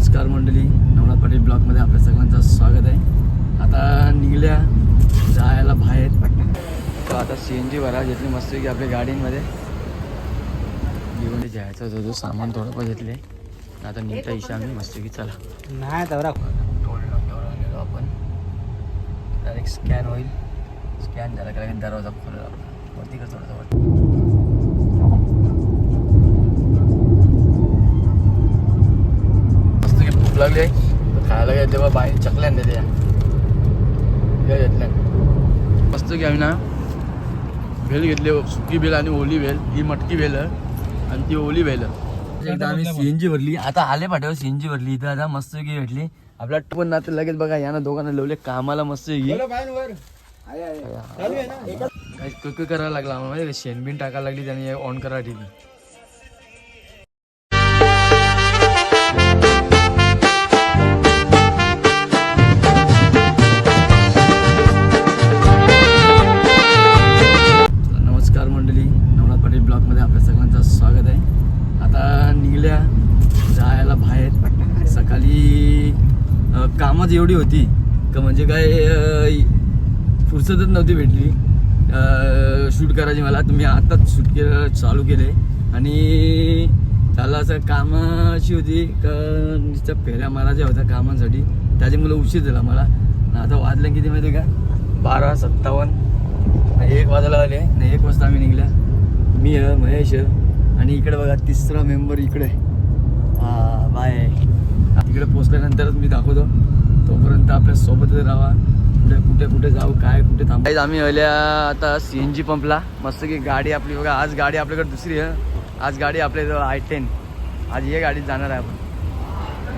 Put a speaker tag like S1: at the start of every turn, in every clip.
S1: नमस्कार मंडळी, नवनाथ पाटील ब्लॉगमध्ये आपल्या सगळ्यांचं स्वागत आहे. आता निघल्या जायला बाहेर. तर आता CNG भरा घेतली मस्त की आपल्या गाडीमध्ये घेऊन जायचं होतं. जो सामान थोडंफार घेतले. आता निघता इशा आम्ही मस्त की चला
S2: नाही दौरा
S1: टोल नाक्यावर आलेलो आपण. डायरेक्ट स्कॅन होईल. स्कॅन झाला का दरवाजा खोलेला आपला वरती कर थोडासा वरती. मस्त की भूक लागली आहे तर खायला घेतले बा बाई चकल्या आणले त्या घेतल्या. मस्त की आम्ही ना भेल घेतली, सुकी भेल आणि ओली भेल. ही मटकी भेल आणि ती ओली भेल. एकदा आम्ही CNG भरली. आता आले पाठ्यावर CNG भरली इथं. आता मस्त की भेटली आपला पण नातं लगेच बघा या ना दोघांना लावले कामाला. मस्त की काही करायला लागला आम्हाला माहिती. शेणबिन टाकायला लागली त्याने ऑन करा ठीक आहे. नमस्कार मंडळी, नवनाथ पाटील ब्लॉगमध्ये आपल्या सगळ्यांचं स्वागत आहे. आता निघल्या जायला बाहेर. सकाळी कामच एवढी होती का म्हणजे काय फुरसतच नव्हती भेटली शूट करायची मला. तुम्ही आताच शूट चालू केले आणि त्याला असं कामाची होती का नुसत्या फेऱ्या मारायच्या होत्या कामांसाठी. त्याच्यामुळे उशीर झाला मला. आता वाजलं किती माहिती का 12:57. 1 वाजायला आले नाही. 1 वाजता आम्ही निघल्या. मी महेश आणि इकडे बघा तिसरा मेंबर इकडे. हा बाय. तिकडे पोचल्यानंतरच मी दाखवतो. तोपर्यंत आपल्या सोबतच राहा. कुठे कुठे जाऊ काय कुठे थांबाय. आम्ही आल्या आता CNG पंपला. मस्त की गाडी आपली बघा. आज गाडी आपल्याकडे दुसरी आहे. आज गाडी आपल्याजवळ I10. आज हे गाडीत जाणार आहे आपण.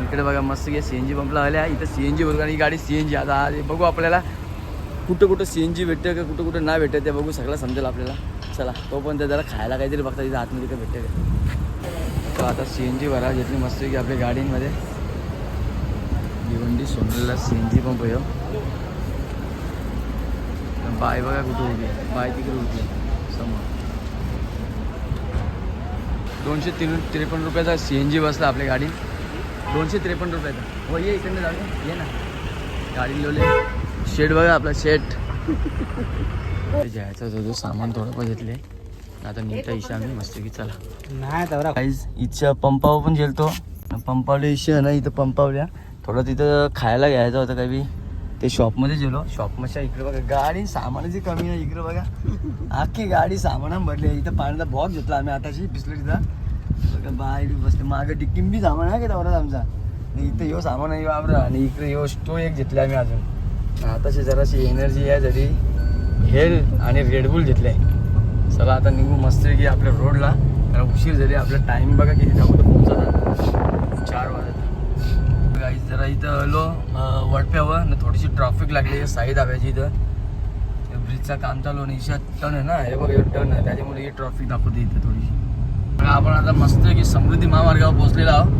S1: इकडे बघा मस्त की CNG पंपला आल्या. इथं CNG बरोबर आणि ही गाडी CNG. आता आज बघू आपल्याला कुठं CNG भेटतं का कुठं नाही भेटतं ते बघू. सगळं समजेल आपल्याला. चला तोपर्यंत जरा खायला काहीतरी बघता तिथं आतमध्ये काय भेटतं का. तर आता CNG भरा घेतली मस्त की आपल्या गाडीमध्ये. भिवंडी सोनलेला CNG पंप आहे. बाय बघा कुठे उभी आहे. बाय तिकडे उभी आहे समोर. 253 रुपयाचा CNG बसला आपल्या गाडीत. 253 रुपयाचा. हो ये इकडनं जाऊ ये ना. गाडी लावले. शेड बघा आपला शेड. जायचं होतं जो सामान थोडंफार घेतले. आता निघता इशा आम्ही मस्त की चला
S2: नाही दौरा
S1: काहीच. इच्छा पंपावर पण गेलतो. पंपावल्या इशा ना इथं पंपावल्या थोडं तिथं खायला घ्यायचं होतं काही. ते शॉपमध्ये गेलो. शॉपमध्ये इकडे बघा गाडी सामानाची कमी आहे. इकडे बघा अख्खी गाडी सामानानं भरली आहे. इथं पाण्याचा बॉक्स घेतला आम्ही आताशी बिस्लरीचा. बघा बाय बसते मागं डिक्कीम बी सामान आहे का तेवढाच आमचा. इथं येऊ सामान आहे वापरा आणि इकडे येऊ स्टो एक घेतला आम्ही अजून. आताशी जराशी एनर्जी आहे जरी हेल आणि रेडबुल घेतले. चला आता निघू मस्त की आपल्या रोडला. कारण उशीर झाली. आपला टाईम बघा किती दाखवतो पोहोचा 4 वाजता. गाईज जरा इथं आलो वडप्यावर ना. थोडीशी ट्रॅफिक लागली साई धाब्याची. इथं ब्रिजचं काम चालू आणि इशा टर्न आहे ना. हे बघा टर्न आहे त्याच्यामुळे ही ट्रॅफिक दाखवते इथं थोडीशी. आपण आता मस्त की समृद्धी महामार्गावर पोहोचलेला आहोत.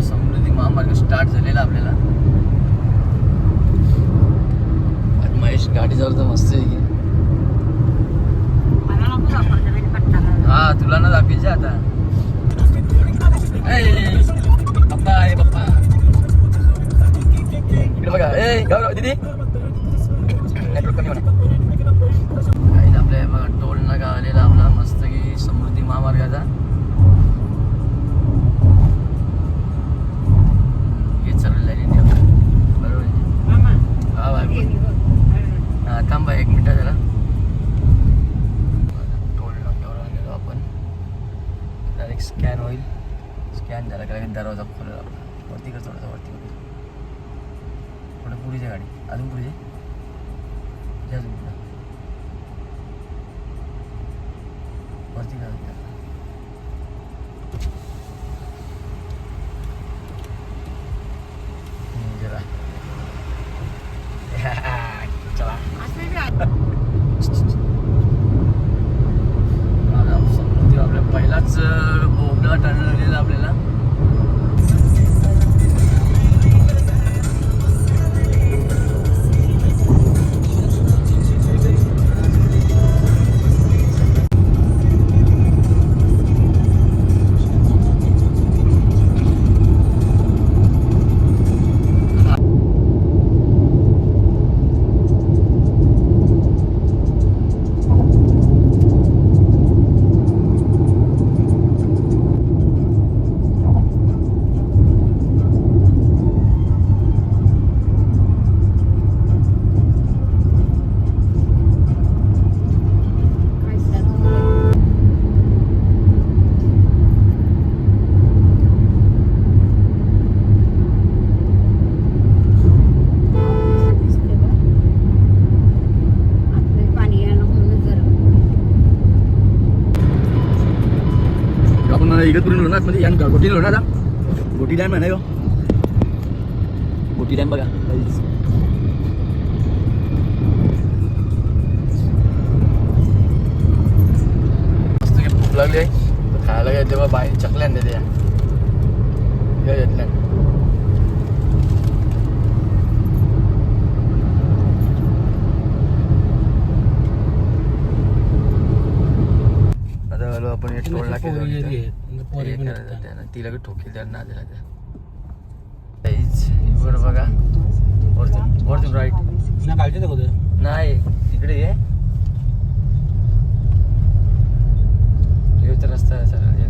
S1: समृद्धी महामार्ग स्टार्ट झालेला आपल्याला. महेश गाडीवर तर मस्त आहे की. हा तुला ना दाखवायचे आता. पप्पा आहे पप्पा इकडे बघा. गौरव दीदी नेटवर्क कमी होणार. आपल्या बघा टोल नाका आलेला आपला मस्त की समृद्धी महामार्गाचा. हे चाललेलं आहे बरोबर. हा बाय हा थांबा 1 मिनिट जरा. टोल नाक्यावर आलेलो आपण. डायरेक्ट स्कॅन होईल. स्कॅन झाला का दरवाजा खोलेला आपला वरती कर थोडासा वरती. थोडं पुढे गाडी अजून पुढे अजून पुढे वरती का जरा चला. समृद्धी आपल्या पहिलाच बोगदा टाळलेला आपल्याला. मध्ये या गोटी लो ना आता गोटी डॅम आहे ना गोटी डॅम बघा मस्त भूक लागली आहे खायला काय तेव्हा बाहेर चकल्या आणते त्या घेतल्या आपण टोल तिला ठोकेल त्या नादेला त्या बघा वरतून राईट नाही तिकडे ये तर रस्ता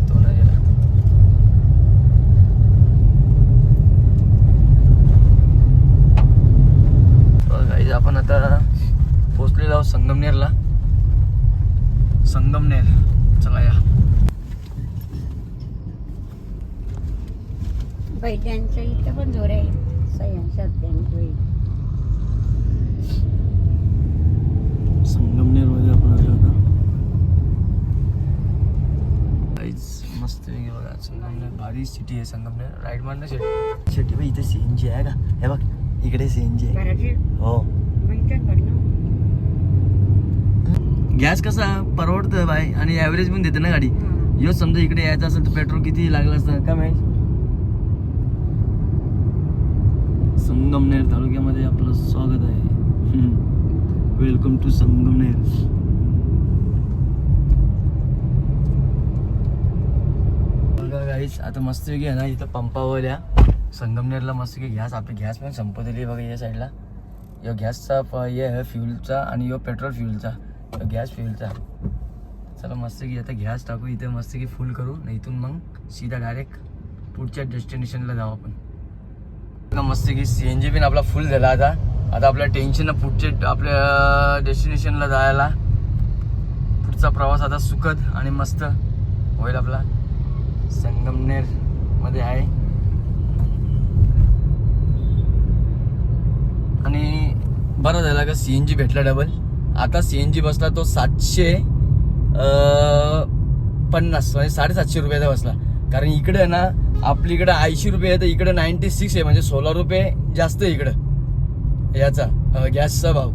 S1: तो नाही गेला गाईज आपण आता पोहोचलेलो आहोत संगमनेरला संगमनेर चला या
S2: बैठ्यांचं इथं पण जोर आहे
S1: संगमनेर मध्ये आपण आलो होतो मस्त बघा संगमनेर भारी सिटी आहे संगमनेर राईट मारणार शेटी भाई इथे सीएनजी आहे का हे बघ इकडे सीएनजी आहे हो गॅस कसा परवडतं बाय आणि ॲव्हरेज पण देते ना गाडी योच समजा इकडे यायचं असेल तर पेट्रोल किती लागलं असतं का माहिती संगमनेर तालुक्यामध्ये आपलं स्वागत आहे वेलकम टू संगमनेर बघा गाईस आता मस्तपैकी आहे ना इथं पंपावर या संगमनेरला मस्तपैकी गॅस आपली गॅस पण संपवलेली बघा या साईडला यो गॅसचा हे आहे फ्युलचा आणि यो पेट्रोल फ्युलचा गॅस फ्युलचा चला मस्त की आता गॅस टाकू इथे मस्त की फुल करू नाही इथून मग सीधा डायरेक्ट पुढच्या डेस्टिनेशनला जाऊ आपण मस्त की सीएनजी पण आपला फुल झाला आता आपल्या टेन्शन पुढच्या आपल्या डेस्टिनेशनला जायला पुढचा प्रवास आता सुखद आणि मस्त होईल आपला संगमनेर मध्ये आहे आणि बरं झालं का सीएनजी भेटला डबल आता सीएनजी बसला तो 750 म्हणजे 750 रुपयाचा बसला कारण इकडे ना आपलीकडे 80 रुपये आहे तर इकडे 96 आहे म्हणजे 16 रुपये जास्त आहे इकडं याचा गॅसचा भाव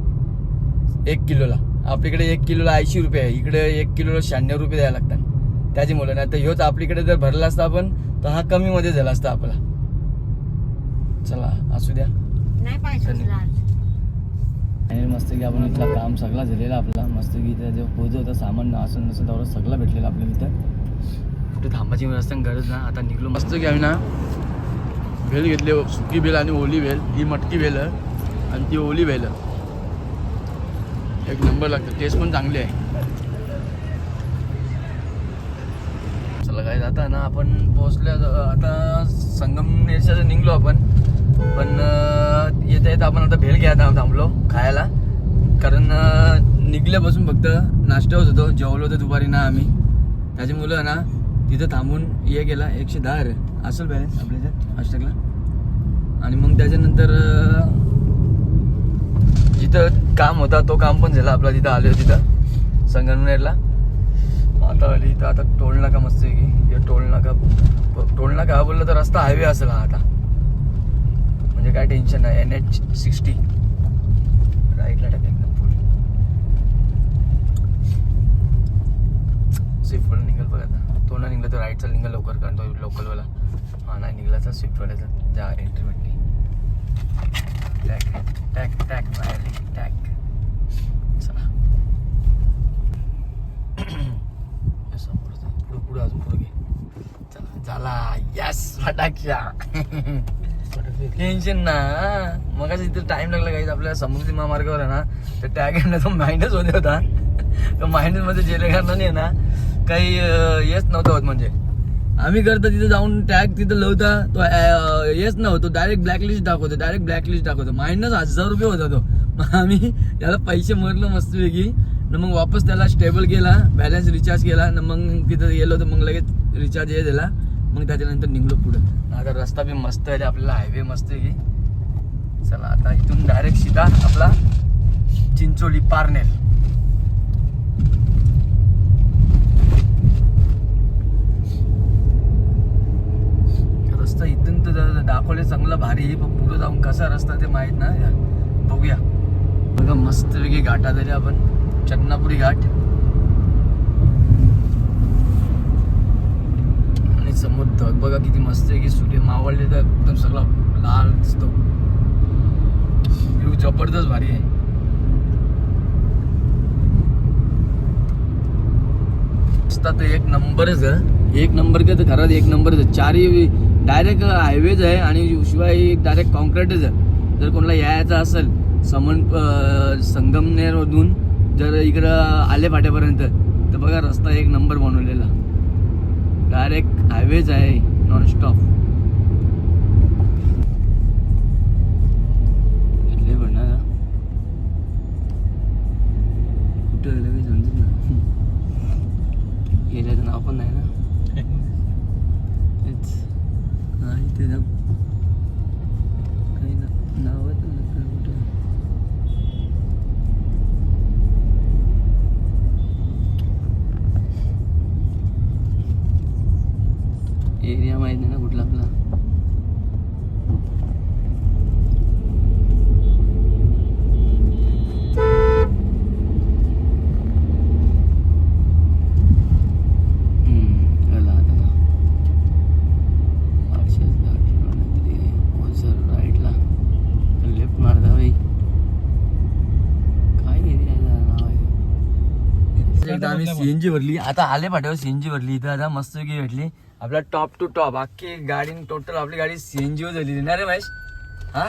S1: 1 किलोला आपल्याकडे 1 किलोला 80 रुपये आहे इकडे 1 किलोला 96 रुपये द्यायला लागतात त्याच्यामुळे नाही तर ह्योच आपलीकडे जर भरला असता आपण तर हा कमी मध्ये झाला असता आपला चला असू द्या आणि मस्त की आपण इथला काम सगळा झालेला आपला मस्त की इथं जे पोहोचत होतं सामान असं नसं तेवढं सगळं भेटलेलं आपल्या इथं कुठे थांबायची रस्त्याने गरज ना आता निघलो मस्त की आम्ही ना भेल घेतली सुकी भेल आणि ओली भेल ही मटकी भेल आणि ती ओली भेल एक नंबर लागतं टेस्ट पण चांगली आहे चला काय आता ना आपण पोहोचले आता संगमनेरच्या निघलो आपण पण येता येता आपण आता भेल घ्यायला थांबलो खायला कारण निघल्यापासून फक्त नाश्ता होत होतो जेवलो होतो दुपारी ना आम्ही त्याच्यामुळं ना तिथं थांबून हे केला 110 असेल बॅलन्स आपल्या फास्टॅगला आणि मग त्याच्यानंतर जिथं काम होता तो काम पण झाला आपला तिथं आलो तिथं संगमनेरला आता आली इथं आता टोल नाका मस्त आहे की टोल नाका हा बोललं तर रस्ता हायवे असेल हा आता म्हणजे काय टेन्शन नाही NH60 राईटला टाक एकदम फुल स्विफ्टवाला निघाल बघा आता तो ना निघला तर राईटचा निघाल लवकर कारण तो लोकलवाला हा नाही निघला तर स्विफ्टवाल्याचा जा एंट्री भेटली टॅक टॅक टॅक टॅक चला पुढं पुढं अजून पुढं घे चला झाला यस फटाक्षा टेन्शन ना मग इथं टाइम लागला काही आपल्या समुद्री महामार्गावर आहे ना तर टॅग तो मायनस होत होता तो मायनस मध्ये जेलेगांना नाही ना काही येच नव्हतं होत म्हणजे आम्ही करता तिथं जाऊन टॅग तिथं लावता तो येच नव्हतो डायरेक्ट ब्लॅकलिस्ट दाखवतो -1000 रुपये होता तो मग आम्ही त्याला पैसे मरलो मस्तपैकी न मग वापस त्याला स्टेबल केला बॅलन्स रिचार्ज केला न मग तिथं गेलो तर मग लगेच रिचार्ज हे दिला मग त्याच्यानंतर निघलो पुढं आता रस्ता बी मस्त आहे आपल्याला हायवे मस्त आहे की चला आता इथून डायरेक्ट सीधा आपला चिंचोली पारनेर दाखवले चांगलं भारी, पण पुढे जाऊन कसा रस्ता ते माहित ना यार. बघूया. बघा मस्तपैकी घाटात आले आपण, चन्नापुरी घाट. आणि समोर ढग बघा किती मस्त आहे की सूर्य मावळले तर एकदम सगळा लाल दिसतो. व्ह्यू जबरदस्त भारी आहे. रस्ता तर एक नंबरच आहे, एक नंबर का तर खरंच एक नंबरच आहे. चारही डायरेक्ट हायवेज आहे आणि शिवाय डायरेक्ट कॉन्क्रीटच आहे. जर कोणाला यायचं असेल संगमनेरमधून जर इकडं आले फाट्यापर्यंत तर बघा रस्ता एक नंबर बनवलेला, डायरेक्ट हायवेज आहे नॉनस्टॉप. घेतले पण ना कुठं गेलं काही समजत ना, गेल्याचं नाव पण नाही ना. तेच नाही ते ना काही नावच नाही कुठं. एरिया माहित नाही ना कुठला आपला. एकदा आम्ही सीएनजी भरली, आता आले पाठ्यावर सीएनजी भरली इथं. आता मस्त भेटली आपला टॉप टू टॉप. अख्खी गाडी टोटल आपली गाडी सीएनजी वर झाली ना रे महेश. हा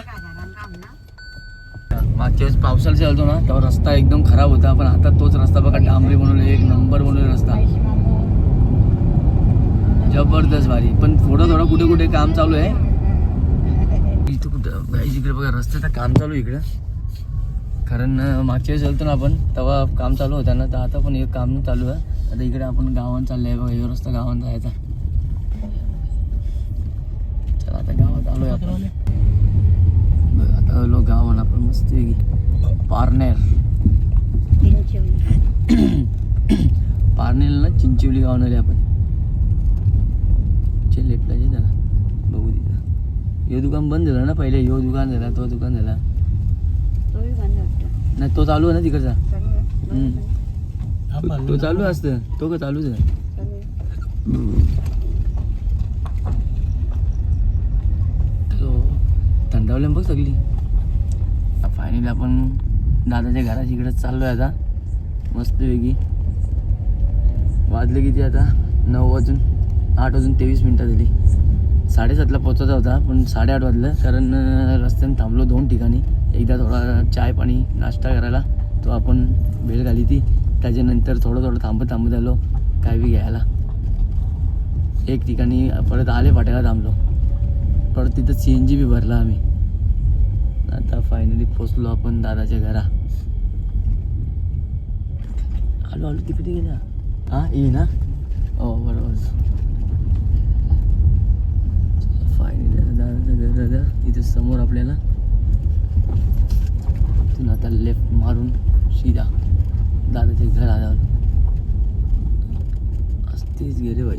S1: मागच्या वेळेस पावसाळा चालतो ना तेव्हा रस्ता एकदम खराब होता, पण आता तोच रस्ता बघा डांबरी बनवले, एक नंबर बनवले रस्ता, जबरदस्त भारी. पण थोडं थोडं कुठे कुठे काम चालू आहे इथं कुठं इकडे बघा रस्त्याचं काम चालू आहे इकडं. कारण मागच्या वेळेस चालतो ना आपण तेव्हा काम चालू होतं ना, तर आता पण एक काम चालू आहे. आता इकडे आपण गावात चाललंय बघा, हे रस्ता गावात जायचा. चला आता गावात आलोय आपण. आता आलो गावात आपण मस्त पारनेर पारनेरला चिंचवली गावात आले आपण. लेफ्टला जे झाला बघू तिथं. हे दुकान बंद झालं ना पहिले, हे दुकान झाला, तो दुकान झाला नाही, तो चालू आहे ना तिकडचा. तो चालू असतं, तो का चालूच आहे. थंडावले बघ सगळी. फायनली आपण दादाच्या घराच्या इकडे चाललोय आता मस्त वेगळी. वाजले किती आता 8 वाजून 23 मिनिटं झाली. 7:30ला पोचायचा होता पण 8:30 वाजलं, कारण रस्त्याने थांबलो 2 ठिकाणी. एकदा थोडा चाय पाणी नाश्ता करायला, तो आपण भेळ घाली ती. त्याच्यानंतर थोडं थांबत आलो काय बी घ्यायला. एक ठिकाणी परत आले फाट्याला थांबलो, परत तिथं सीएनजी बी भरला आम्ही. आता फायनली पोचलो आपण दादाच्या घरा. आलो तिकडे गेला. हा ये ना, हो बरोबर. फायनली दादाचं घर दादा इथे समोर आपल्याला. तिथून आता लेफ्ट मारून सीधा दादाचे घर आल्यावर असतेच गेले बाई.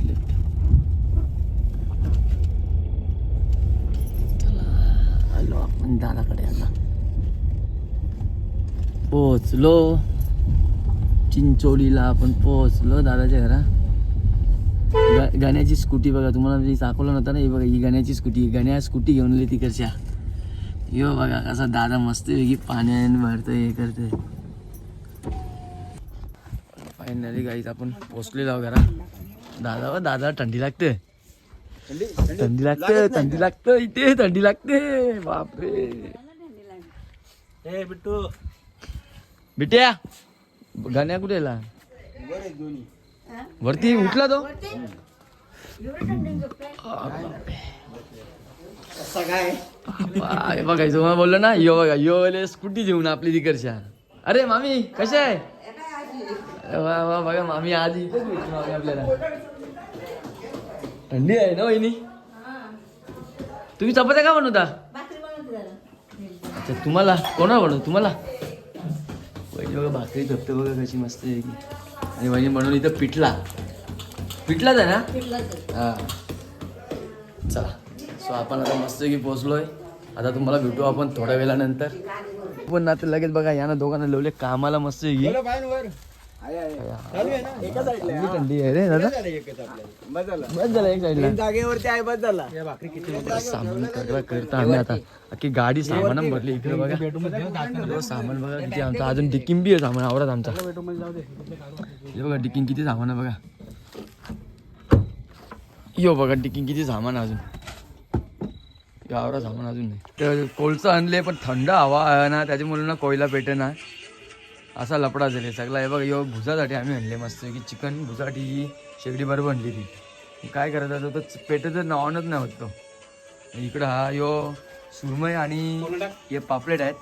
S1: लेफ्ट. चला आलो आपण दादाकडे. आता पोचलो चिंचोलीला, आपण पोचलो दादाच्या घरा. गाण्याची स्कूटी बघा, तुम्हाला मी दाखवलं नव्हतं ना, ही बघा ही गाण्याची स्कूटी. गाण्या स्कूटी घेऊन आली तिकडच्या. यो बघा कसा दादा मस्त वेगळी पाण्याने भरतोय, हे करतोय. फायनली गाईज आपण पोचलेलो आहोत घरा. दादा थंडी लागते, थंडी लागते इथे, थंडी लागते बापरे. बिट्या गाण्या कुठे वरती उठला तो. बघायचं मला बोललो ना, यो बघा यो स्कूटी घेऊन आपली तिकडच्या. अरे मामी कशा आहे? वा वा बघा मामी आज इथेच भेटली मामी आपल्याला. थंडी आहे ना वहिनी? तुम्ही चपात्या का बनवता? अच्छा तुम्हाला कोणा बनवतो? तुम्हाला वहिनी बघा भाकरी झोपते बघा कशी मस्त आहे की. आणि वहिनी म्हणून इथं पिठलाच आहे ना. हा चला सो आपण आता मस्तपैकी पोहोचलोय. आता तुम्हाला भेटू आपण थोड्या वेळानंतर. पण ना तर लगेच बघा या ना दोघांना लावले कामाला मस्तपैकी. थंडी आहे रे दादा. बस झाला एक साईडला
S3: जागेवरती आहे बस झाला.
S1: सामान करता आम्ही आता अख्खी गाडी सामान भरली इकडे बघा. सामान बघा किती आमचा अजून डिकिंग बी आहे सामान आवडत आमचा. हे बघा डिकिंग किती सामान आहे बघा. यो बघा डिकिंग किती सामान अजून. यावरा सामान अजून नाही. तर कोळसा आणले पण थंड हवा आहे ना त्याच्यामुळे ना कोयला पेटे ना असा लपडा झाले सगळा. हे बघा यो भुजासाठी आम्ही आणले मस्त की चिकन भुजासाठी शेगडी बरोबर आणली ती. काय करायचं होतं तर पेटेचं ऑनच नाही होत तो. इकडं हा यो सुरमई आणि हे पापलेट आहेत.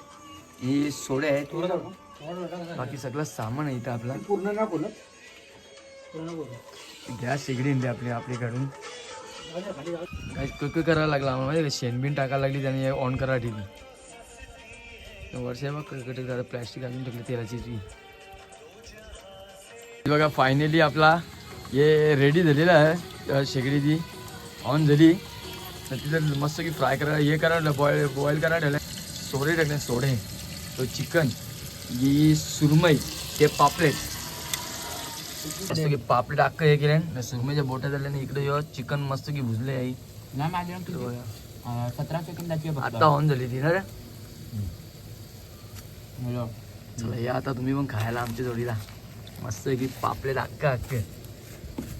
S1: ही सोडे आहेत. बाकी सगळं सामान आहे इथं आपला. गॅस शेगडी आणली आपल्याकडून. काय कुक करायला लागला आम्हाला माहिती शेणबिन टाकायला लागली त्याने ऑन करा ठेवली. वर्ष बघ कट प्लॅस्टिक आणून टाकली तेलाची. बघा फायनली आपला हे रेडी झालेला आहे. शेगडी ती ऑन झाली तर तिथं मस्त की फ्राय करायला हे करायला बॉईल करायला ठेवलं. सोडे टाकले सोडे तो चिकन ही सुरमई ते पापलेट मस्त की पापलेट अख्खं हे केले. सुरमईच्या बोट्या झाल्याने इकडे येऊ चिकन मस्त की भुजले आहे.
S3: 17 सेकंदाची
S1: आता ऑन झाली ती ना रे. चला या आता तुम्ही पण खायला आमच्या जोडीला मस्त की पापलेट अख्खं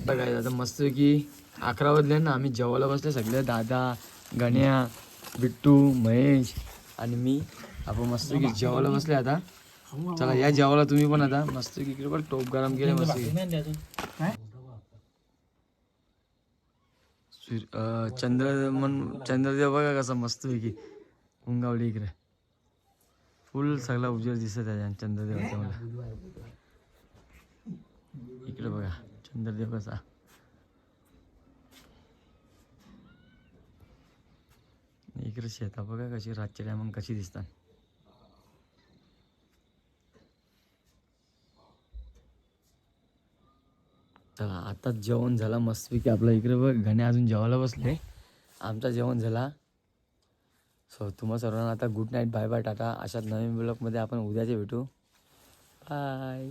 S1: बघा. आता मस्त की 11 वाजले ना आम्ही जेवायला बसले सगळे. दादा गण्या बिट्टू महेश आणि मी आपण मस्त की जेवायला बसले आता. चला या जेवायला तुम्ही पण आता मस्त की इकडे पण टोप गरम केले मस्त. चंद्रदेव बघा कसं मस्त पैकी उंगावली इकडे फुल सगळा उजेड दिसत आहे चंद्रदेवाचा मला. इकडे बघा चंद्रदेव कसा. इकडे शेता बघा कशी रातच्या टायमाला कशी दिसतात. चला आता जेवण झाला मस्तपैकी आपला. इकडे बघ घणे अजून जेवायला बसले. आमचा जेवण झाला. सो तुम्हा सर्वांना आता good night bye bye tata. अशाच नवीन ब्लॉगमध्ये आपण उद्याचे भेटू. बाय.